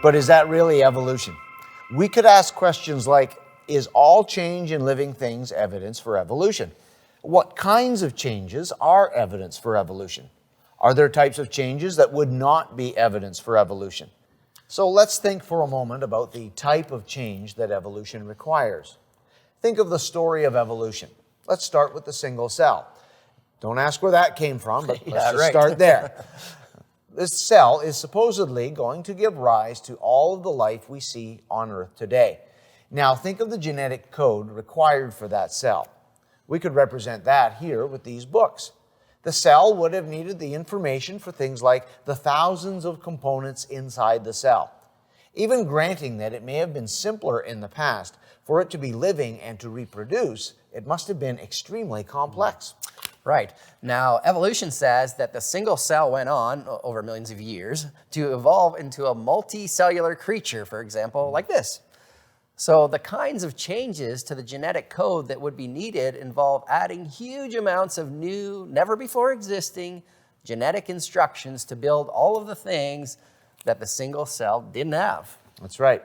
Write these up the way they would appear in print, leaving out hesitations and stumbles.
But is that really evolution? We could ask questions like, is all change in living things evidence for evolution? What kinds of changes are evidence for evolution? Are there types of changes that would not be evidence for evolution? So let's think for a moment about the type of change that evolution requires. Think of the story of evolution. Let's start with the single cell. Don't ask where that came from, but let's just start there. This cell is supposedly going to give rise to all of the life we see on Earth today. Now think of the genetic code required for that cell. We could represent that here with these books. The cell would have needed the information for things like the thousands of components inside the cell. Even granting that it may have been simpler in the past, for it to be living and to reproduce, it must have been extremely complex. Right. Now, evolution says that the single cell went on, over millions of years, to evolve into a multicellular creature, for example, like this. So the kinds of changes to the genetic code that would be needed involve adding huge amounts of new, never before existing genetic instructions to build all of the things that the single cell didn't have. That's right.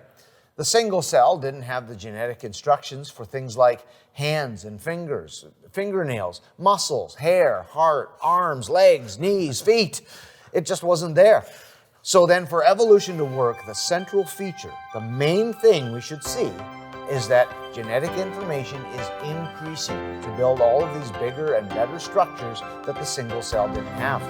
The single cell didn't have the genetic instructions for things like hands and fingers, fingernails, muscles, hair, heart, arms, legs, knees, feet. It just wasn't there. So then for evolution to work, the central feature, the main thing we should see, is that genetic information is increasing to build all of these bigger and better structures that the single cell didn't have.